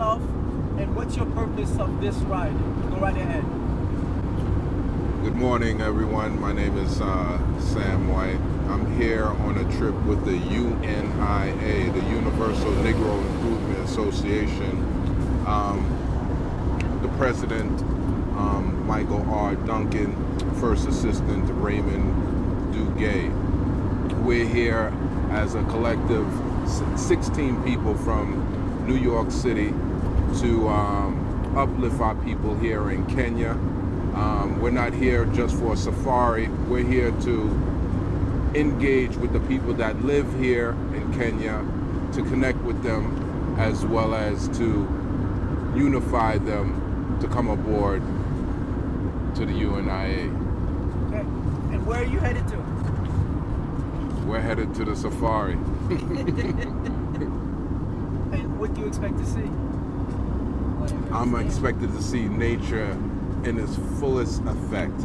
yourself and what's your purpose of this ride? Go right ahead. Good morning, everyone. My name is Sam White. I'm here on a trip with the UNIA, the Universal Negro Improvement Association. The president, Michael R. Duncan, first assistant, Raymond Duguay. We're here as a collective 16 people from New York City to uplift our people here in Kenya. We're not here just for a safari. We're here to engage with the people that live here in Kenya, to connect with them, as well as to unify them to come aboard to the UNIA. Okay. And where are you headed to? We're headed to the safari. And what do you expect to see? I'm expected to see nature in its fullest effect.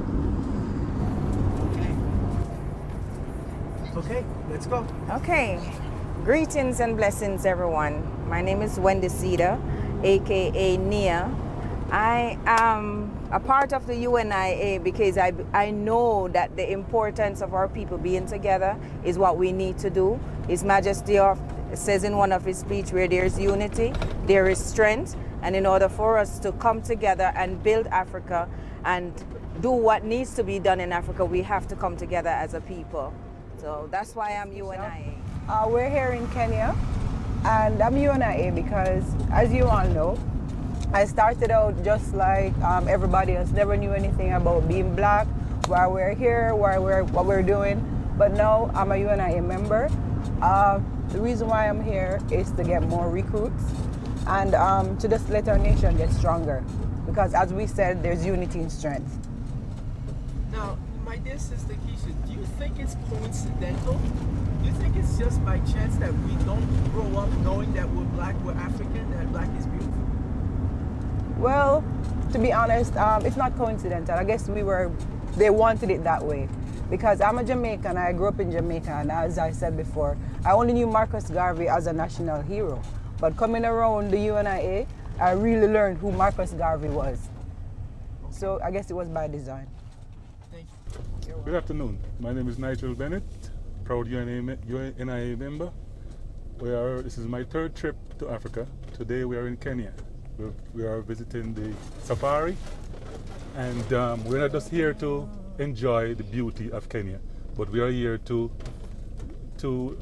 Okay, let's go. Okay, greetings and blessings, everyone. My name is Wendy Cedar, aka Nia. I am a part of the UNIA because I know that the importance of our people being together is what we need to do. His Majesty says in one of his speeches, where there's unity, there is strength. And in order for us to come together and build Africa and do what needs to be done in Africa, we have to come together as a people. So that's why I'm UNIA. We're here in Kenya, and I'm UNIA because, as you all know, I started out just like everybody else, never knew anything about being black, why we're here, what we're doing. But now I'm a UNIA member. The reason why I'm here is to get more recruits and to just let our nation get stronger. Because as we said, there's unity in strength. Now, my dear sister Keisha, do you think it's coincidental? Do you think it's just by chance that we don't grow up knowing that we're black, we're African, that black is beautiful? Well, to be honest, it's not coincidental. I guess they wanted it that way. Because I'm a Jamaican, I grew up in Jamaica, and as I said before, I only knew Marcus Garvey as a national hero. But coming around the UNIA, I really learned who Marcus Garvey was. So I guess it was by design. Thank you. Good afternoon. My name is Nigel Bennett, proud UNIA member. This is my third trip to Africa. Today we are in Kenya. We are visiting the safari, and we're not just here to enjoy the beauty of Kenya, but we are here to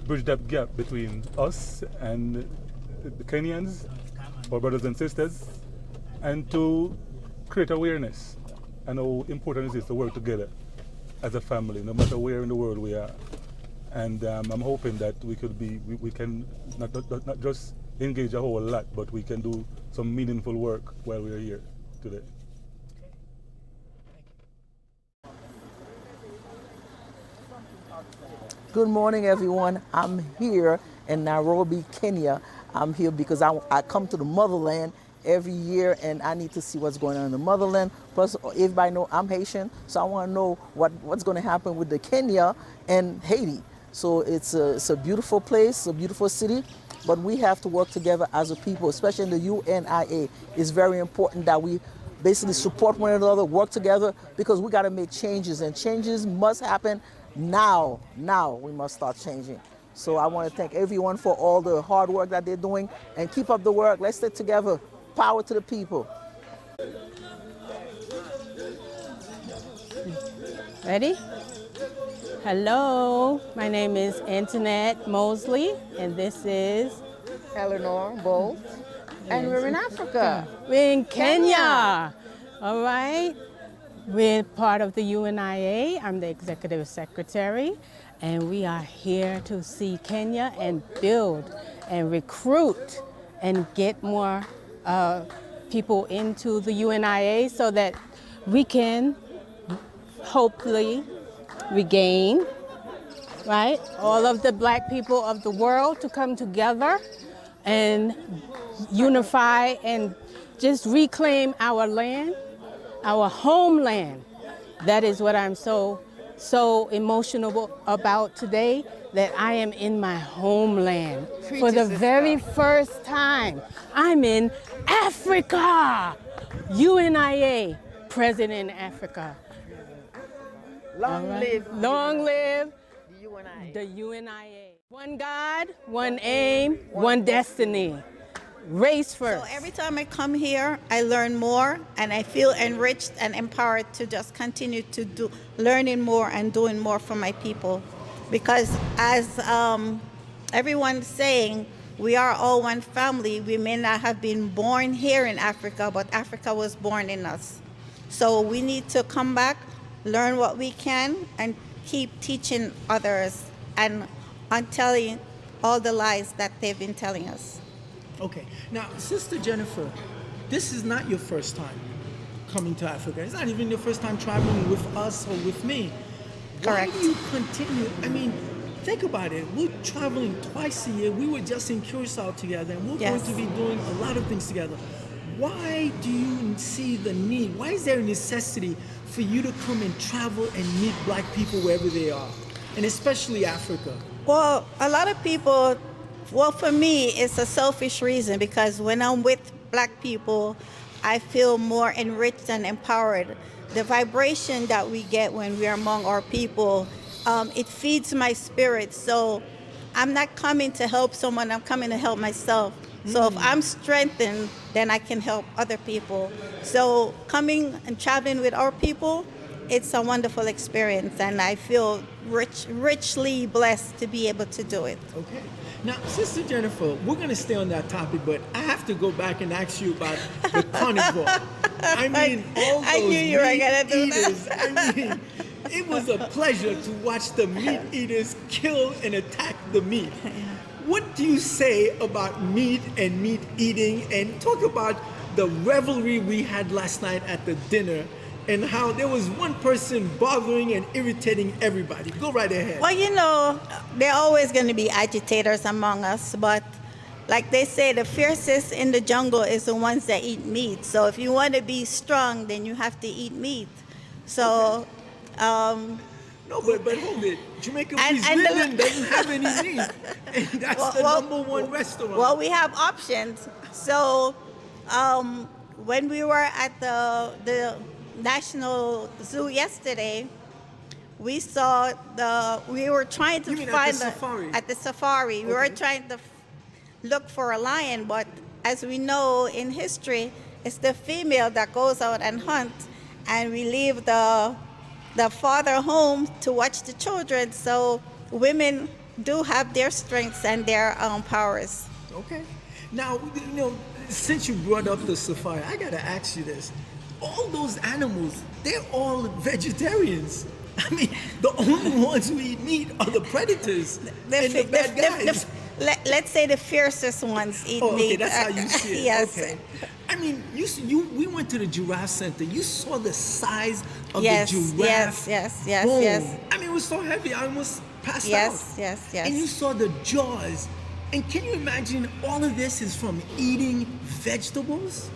bridge that gap between us and the Kenyans, our brothers and sisters, and to create awareness and how important it is to work together as a family, no matter where in the world we are. And I'm hoping that we can not just engage a whole lot, but we can do some meaningful work while we are here today. Good morning, everyone. I'm here in Nairobi, Kenya. I'm here because I come to the motherland every year, and I need to see what's going on in the motherland. Plus, everybody know I'm Haitian, so I want to know what's going to happen with the Kenya and Haiti. So it's a beautiful place, a beautiful city, but we have to work together as a people, especially in the UNIA. It's very important that we basically support one another, work together, because we got to make changes, and changes must happen now. Now we must start changing. So I want to thank everyone for all the hard work that they're doing, and keep up the work. Let's stick together. Power to the people. Ready? Hello, my name is Antoinette Mosley, and this is Eleanor Bolt, and we're in Africa. We're in Kenya. All right. We're part of the UNIA. I'm the executive secretary, and we are here to see Kenya and build and recruit and get more people into the UNIA so that we can hopefully regain, right, all of the black people of the world to come together and unify and just reclaim our land, our homeland. That is what I'm so so emotional about today that I am in my homeland. For the very first time, I'm in Africa. UNIA, present in Africa. Long live the UNIA. One God, one aim, one destiny. Race first. So every time I come here, I learn more, and I feel enriched and empowered to just continue to do learning more and doing more for my people. Because as everyone's saying, we are all one family. We may not have been born here in Africa, but Africa was born in us. So we need to come back, learn what we can, and keep teaching others and untelling all the lies that they've been telling us. Okay. Now, Sister Jennifer, this is not your first time coming to Africa. It's not even your first time traveling with us or with me. Correct. Why do you continue? I mean, think about it. We're traveling twice a year. We were just in Curacao together, and we're going to be doing a lot of things together. Why do you see the need? Why is there a necessity for you to come and travel and meet black people wherever they are, and especially Africa? Well, a lot of people, well, for me, it's a selfish reason, because when I'm with black people, I feel more enriched and empowered. The vibration that we get when we're among our people, it feeds my spirit. So I'm not coming to help someone, I'm coming to help myself. So if I'm strengthened, then I can help other people. So coming and traveling with our people, it's a wonderful experience, and I feel richly blessed to be able to do it. Okay. Now, Sister Jennifer, we're going to stay on that topic, but I have to go back and ask you about the carnivore. I mean, all those I knew you were gonna do eaters. that. I mean, it was a pleasure to watch the meat eaters kill and attack the meat. What do you say about meat and meat eating? And talk about the revelry we had last night at the dinner, and how there was one person bothering and irritating everybody. Go right ahead. Well, you know, there are always going to be agitators among us, but like they say, the fiercest in the jungle is the ones that eat meat. So if you want to be strong, then you have to eat meat. So, no, but hold it. Jamaica Brazilian doesn't have any meat, and that's the number one restaurant. Well, we have options. So, when we were at the National Zoo yesterday, we were trying to find at the safari. Okay. We were trying to look for a lion, but as we know in history, it's the female that goes out and hunts, and we leave the father home to watch the children. So women do have their strengths and their powers. Okay. Now, you know, since you brought up the safari, I gotta ask you this. All those animals, they're all vegetarians. I mean, the only ones who eat meat are the predators and the bad guys. Let's say the fiercest ones eat meat. Okay, that's how you see it. Yes. Okay. I mean, we went to the giraffe center. You saw the size of the giraffe. Yes. I mean, it was so heavy, I almost passed out. Yes. And you saw the jaws. And can you imagine all of this is from eating vegetables?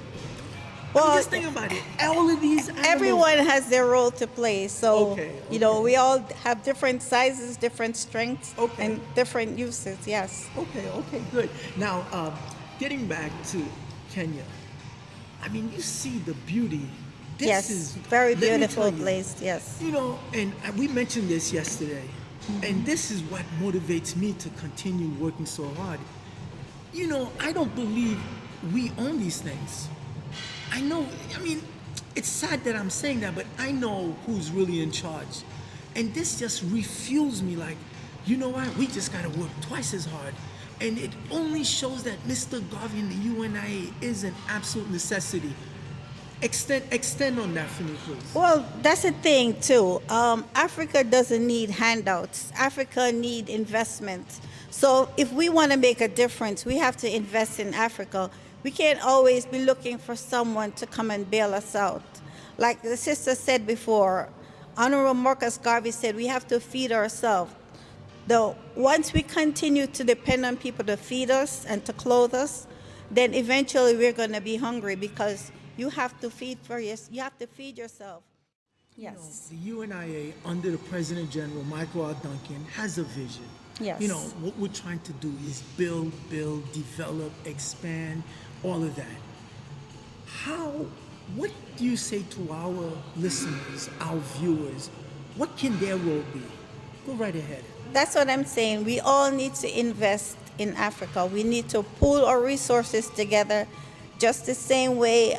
Well, just think about it. All of these animals, everyone has their role to play. So, you know, we all have different sizes, different strengths, and different uses. Yes. Okay, good. Now, getting back to Kenya, I mean, you see the beauty. This is very beautiful place. Yes. You know, and we mentioned this yesterday, and this is what motivates me to continue working so hard. You know, I don't believe we own these things. I know, I mean, it's sad that I'm saying that, but I know who's really in charge. And this just refuels me like, you know what, we just gotta work twice as hard. And it only shows that Mr. Garvey and the UNIA is an absolute necessity. Extend on that for me, please. Well, that's the thing too. Africa doesn't need handouts. Africa needs investment. So if we want to make a difference, we have to invest in Africa. We can't always be looking for someone to come and bail us out. Like the sister said before, Honorable Marcus Garvey said, we have to feed ourselves. Once we continue to depend on people to feed us and to clothe us, then eventually we're going to be hungry, because you have to feed yourself. Yes. The UNIA, under the President General Michael R. Duncan, has a vision. Yes. What we're trying to do is build, develop, expand, all of that. What do you say to our listeners, our viewers? What can their role be? Go right ahead. That's what I'm saying. We all need to invest in Africa. We need to pool our resources together, just the same way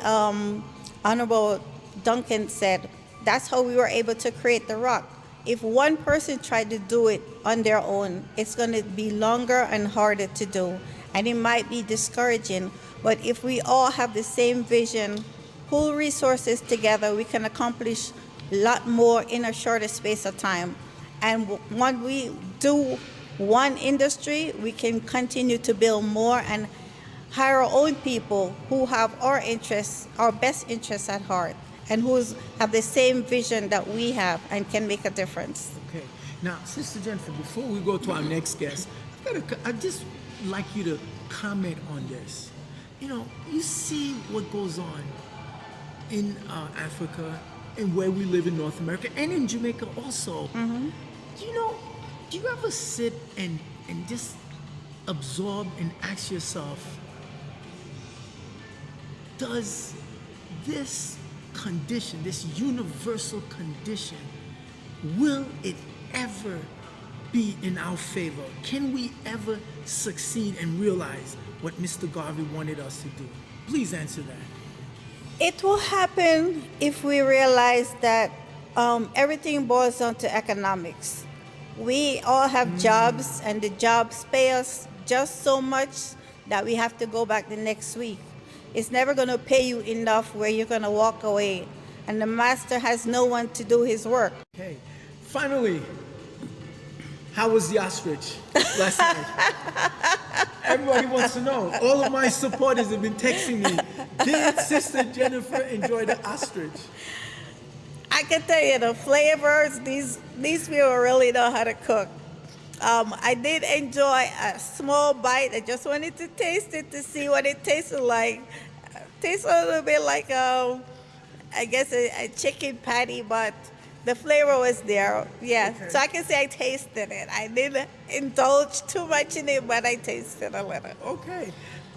Honorable Duncan said. That's how we were able to create the rock. If one person tried to do it on their own, it's going to be longer and harder to do, and it might be discouraging. But if we all have the same vision, pool resources together, we can accomplish a lot more in a shorter space of time. And when we do one industry, we can continue to build more and hire our own people who have our interests, our best interests at heart, and who have the same vision that we have and can make a difference. Okay. Now, Sister Jennifer, before we go to our next guest, I'd just like you to comment on this. You see what goes on in Africa and where we live in North America and in Jamaica also. Mm-hmm. Do you ever sit and just absorb and ask yourself, does this condition, this universal condition, will it ever be in our favor? Can we ever succeed and realize what Mr. Garvey wanted us to do? Please answer that. It will happen if we realize that everything boils down to economics. We all have jobs, and the jobs pay us just so much that we have to go back the next week. It's never going to pay you enough where you're going to walk away, and the master has no one to do his work. Okay. Finally, how was the ostrich last night? Everybody wants to know. All of my supporters have been texting me, did Sister Jennifer enjoy the ostrich? I can tell you the flavors, these people really know how to cook. I did enjoy a small bite. I just wanted to taste it to see what it tasted like. It tastes a little bit like, I guess, a chicken patty, but the flavor was there. Yeah, okay. So I can say I tasted it. I didn't indulge too much in it, but I tasted a little. Okay.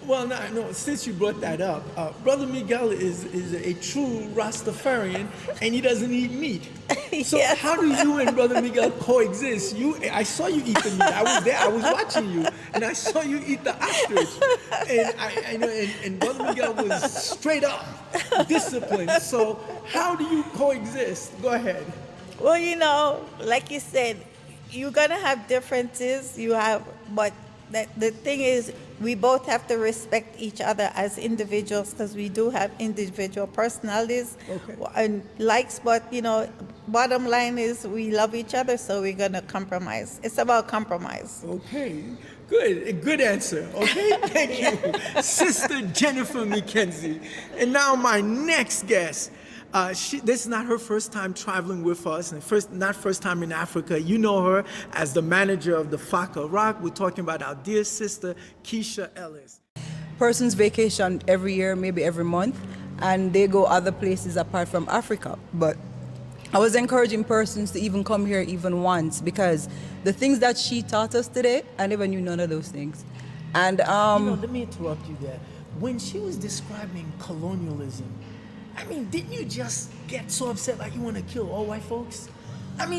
Well, no, since you brought that up, Brother Miguel is a true Rastafarian, and he doesn't eat meat. So yes. How do you and Brother Miguel coexist? I saw you eat the meat. I was there. I was watching you, and I saw you eat the ostrich. And I know, and Brother Miguel was straight up disciplined. So how do you coexist? Go ahead. Well, like you said, you're gonna have differences. But the thing is, we both have to respect each other as individuals, because we do have individual personalities and likes, but bottom line is we love each other, so we're going to compromise. It's about compromise. Okay, good answer. Okay, thank you, Sister Jennifer McKenzie. And now my next guest. This is not her first time traveling with us, and not first time in Africa. You know her as the manager of the Faka Rock. We're talking about our dear sister, Keisha Ellis. Persons vacation every year, maybe every month, and they go other places apart from Africa. But I was encouraging persons to even come here even once, because the things that she taught us today, I never knew none of those things. And let me interrupt you there. When she was describing colonialism, didn't you just get so upset like you want to kill all white folks?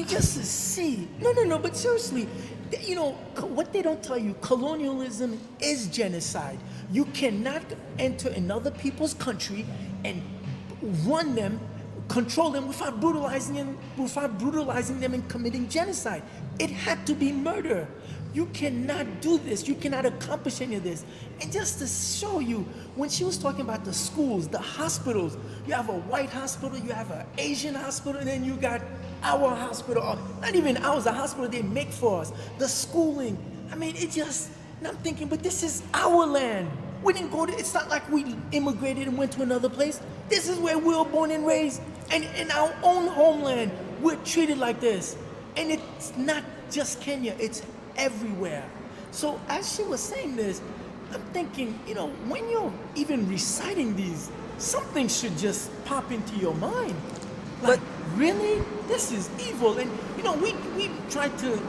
Just to see. No, but seriously, what they don't tell you, colonialism is genocide. You cannot enter another people's country and run them, control them without brutalizing them and committing genocide. It had to be murder. You cannot do this. You cannot accomplish any of this. And just to show you, when she was talking about the schools, the hospitals, you have a white hospital, you have an Asian hospital, and then you got our hospital, or not even ours, the hospital they make for us, the schooling. And I'm thinking, but this is our land. We didn't it's not like we immigrated and went to another place. This is where we were born and raised. And in our own homeland, we're treated like this. And it's not just Kenya, it's everywhere. So as she was saying this, I'm thinking, when you're even reciting these, something should just pop into your mind. Like, really? This is evil. And, you know, we tried to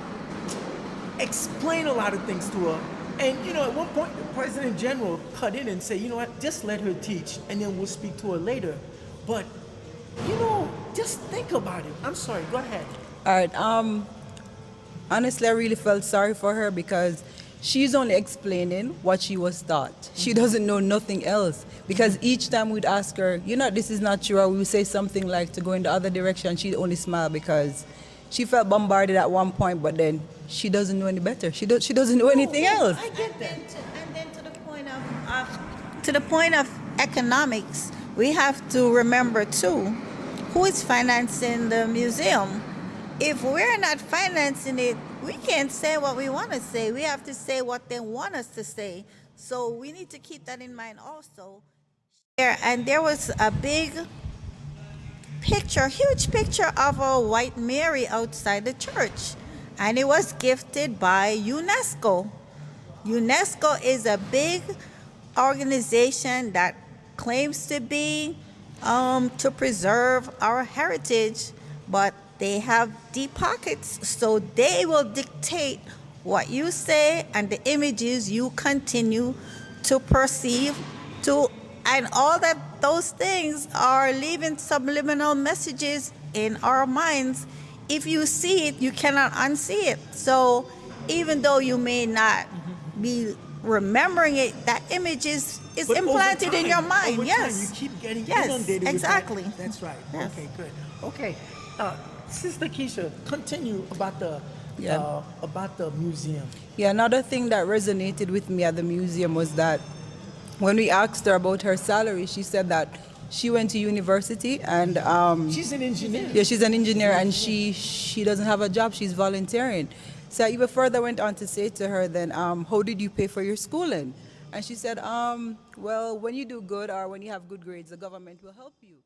explain a lot of things to her. And, you know, at one point, the President General cut in and said, you know what, just let her teach, and then we'll speak to her later. But, you know, just think about it. I'm sorry, go ahead. All right. Honestly, I really felt sorry for her because she's only explaining what she was taught. She doesn't know nothing else. Because each time we'd ask her, you know, this is not true, or we would say something like to go in the other direction, she'd only smile because she felt bombarded at one point, but then she doesn't know any better. She doesn't know anything else. I get that. And then to the point of economics, we have to remember too, who is financing the museum? If we're not financing it, we can't say what we want to say. We have to say what they want us to say. So we need to keep that in mind also. And there was a big picture, huge picture of a white Mary outside the church. And it was gifted by UNESCO. UNESCO is a big organization that claims to be to preserve our heritage, but they have deep pockets, so they will dictate what you say and the images you continue to perceive and all that. Those things are leaving subliminal messages in our minds. If you see it, you cannot unsee it. So even though you may not be remembering it, that image is But implanted over in your mind. over Yes. time, you keep getting Yes, inundated exactly. with that. That's right. Yes. Okay, good. Okay, Sister Keisha, continue about the museum. Yeah, another thing that resonated with me at the museum was that when we asked her about her salary, she said that she went to university and She's an engineer. yeah, she's an engineer and she doesn't have a job. She's volunteering. So I even further went on to say to her, then, how did you pay for your schooling? And she said, well, when you do good or when you have good grades, the government will help you.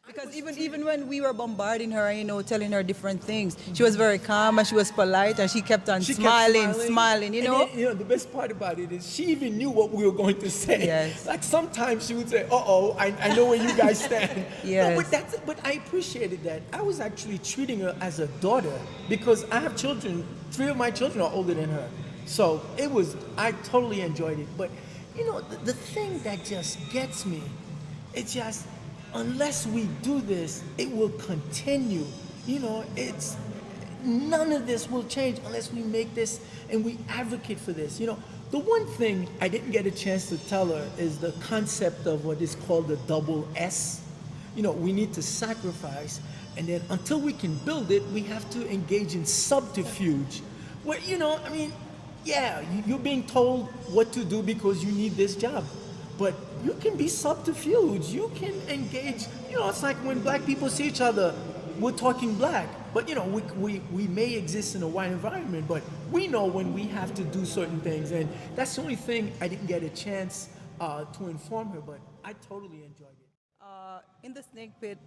Because even when we were bombarding her, you know, telling her different things, she was very calm and she was polite and she kept on smiling, you know. And then, you know, the best part about it is she even knew what we were going to say. Yes. Like sometimes she would say, "Uh-oh, I know where you guys stand." Yes. No, but I appreciated that. I was actually treating her as a daughter because I have children. 3 of my children are older than her. So I totally enjoyed it. But, you know, the thing that just gets me, it's just, unless we do this, it will continue. You know, none of this will change unless we make this and we advocate for this. You know, the one thing I didn't get a chance to tell her is the concept of what is called the double S. You know, we need to sacrifice, and then until we can build it, we have to engage in subterfuge. Where, you know, I mean, yeah, you're being told what to do because you need this job. But you can be subterfuge. You can engage. You know, it's like when black people see each other, we're talking black. But, you know, we may exist in a white environment, but we know when we have to do certain things. And that's the only thing I didn't get a chance to inform her, but I totally enjoyed it. In the snake pit,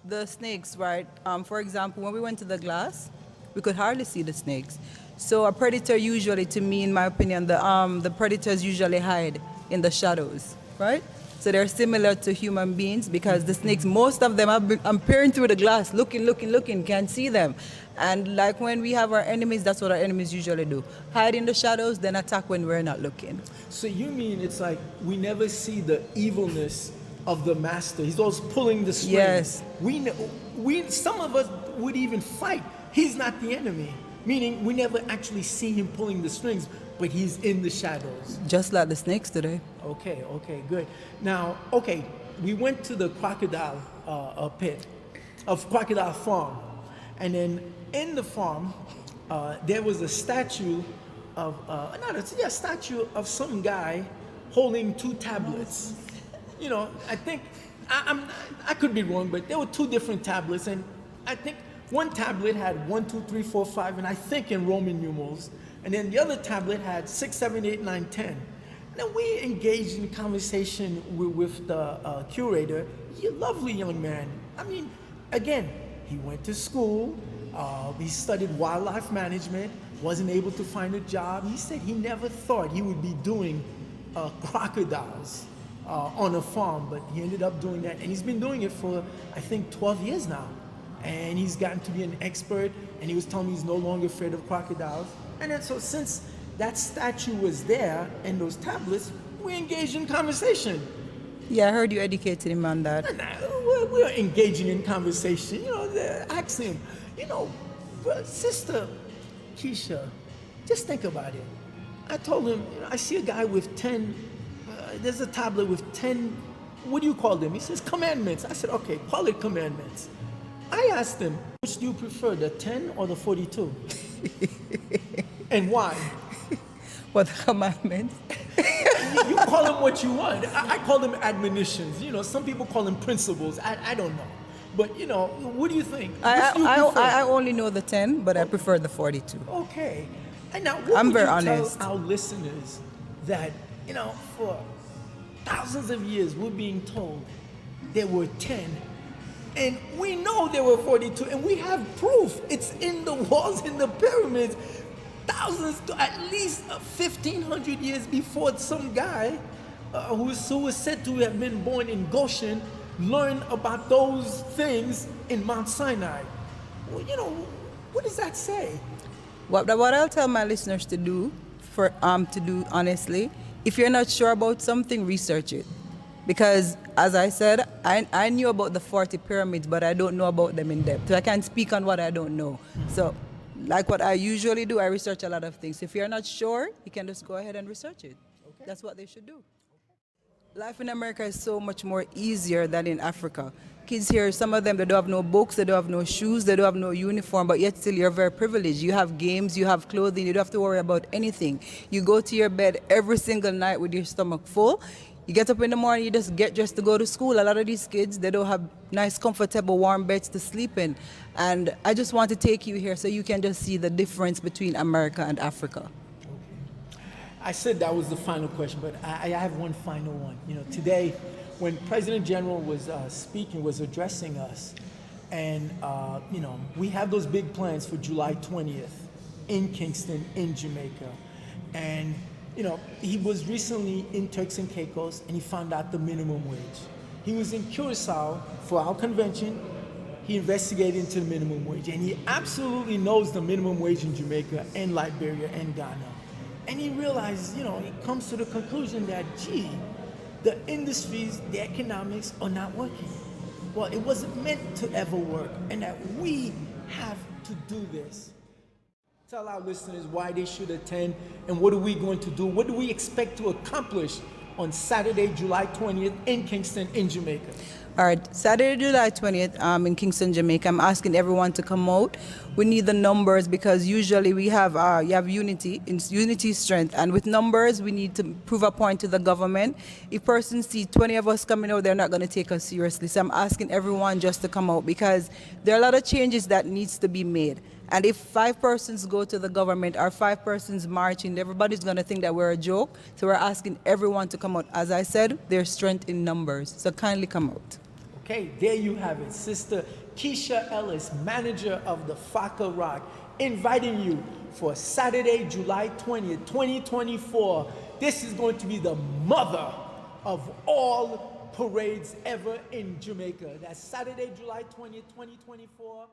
the snakes, right? For example, when we went to the glass, we could hardly see the snakes. So a predator usually, to me, in my opinion, the predators usually hide in the shadows, right? So they're similar to human beings because the snakes, most of them I'm peering through the glass, looking, can't see them. And like when we have our enemies, that's what our enemies usually do. Hide in the shadows, then attack when we're not looking. So you mean it's like we never see the evilness of the master? He's always pulling the strings. Yes. Some of us would even fight. He's not the enemy. Meaning we never actually see him pulling the strings, but he's in the shadows. Just like the snakes today. Okay, good. Now, okay, we went to the crocodile crocodile farm. And then in the farm, there was a statue of, statue of some guy holding 2 tablets. You know, I think, I could be wrong, but there were 2 different tablets, and I think one tablet had 1, 2, 3, 4, 5, and I think in Roman numerals. And then the other tablet had 6, 7, 8, 9, 10. And then we engaged in conversation with the curator. He's a lovely young man. I mean, again, he went to school. He studied wildlife management, wasn't able to find a job. He said he never thought he would be doing crocodiles on a farm, but he ended up doing that. And he's been doing it for, I think, 12 years now. and he's gotten to be an expert, and he was telling me he's no longer afraid of crocodiles. And then so since that statue was there and those tablets, we engaged in conversation. Yeah, I heard you educated him on that. We're engaging in conversation. You know, asking him, you know, Sister Keisha, just think about it. I told him, you know, I see a guy with 10, there's a tablet with 10, what do you call them? He says commandments. I said, okay, call it commandments. I asked him, which do you prefer, the 10 or the 42? And why? What the commandments? You call them what you want. I call them admonitions. You know, some people call them principles. I don't know. But, you know, what do you think? I only know the 10, but I prefer the 42. Okay. And now, what I'm would very you honest. tell our listeners that, you know, for thousands of years, we're being told there were 10, and we know there were 42, and we have proof. It's in the walls, in the pyramids, thousands, at least 1,500 years before some guy who was said to have been born in Goshen learned about those things in Mount Sinai. Well, you know, what does that say? What I'll tell my listeners to do, honestly, if you're not sure about something, research it. Because, as I said, I knew about the 40 pyramids, but I don't know about them in depth. So I can't speak on what I don't know. So, like what I usually do, I research a lot of things. If you're not sure, you can just go ahead and research it. Okay. That's what they should do. Life in America is so much more easier than in Africa. Kids here, some of them, they don't have no books, they don't have no shoes, they don't have no uniform, but yet still you're very privileged. You have games, you have clothing, you don't have to worry about anything. You go to your bed every single night with your stomach full. You get up in the morning, you just get dressed to go to school. A lot of these kids, they don't have nice, comfortable, warm beds to sleep in. And I just want to take you here so you can just see the difference between America and Africa. I said that was the final question, but I have one final one. You know, today, when President General was speaking, was addressing us, and you know, we have those big plans for July 20th in Kingston, in Jamaica, and you know, he was recently in Turks and Caicos, and he found out the minimum wage. He was in Curacao for our convention. He investigated into the minimum wage, and he absolutely knows the minimum wage in Jamaica and Liberia and Ghana. And he realizes, you know, he comes to the conclusion that, gee, the industries, the economics are not working. Well, it wasn't meant to ever work, and that we have to do this. Tell our listeners why they should attend, and what are we going to do? What do we expect to accomplish on Saturday, July 20th in Kingston, in Jamaica? All right, Saturday, July 20th in Kingston, Jamaica. I'm asking everyone to come out. We need the numbers because usually we have you have unity, unity strength, and with numbers we need to prove a point to the government. If persons see 20 of us coming out, they're not going to take us seriously. So I'm asking everyone just to come out because there are a lot of changes that needs to be made. And if 5 persons go to the government or 5 persons marching, everybody's going to think that we're a joke. So we're asking everyone to come out. As I said, there's strength in numbers. So kindly come out. Okay, there you have it. Sister Keisha Ellis, manager of the Faka Rock, inviting you for Saturday, July 20th, 2024. This is going to be the mother of all parades ever in Jamaica. That's Saturday, July 20th, 2024.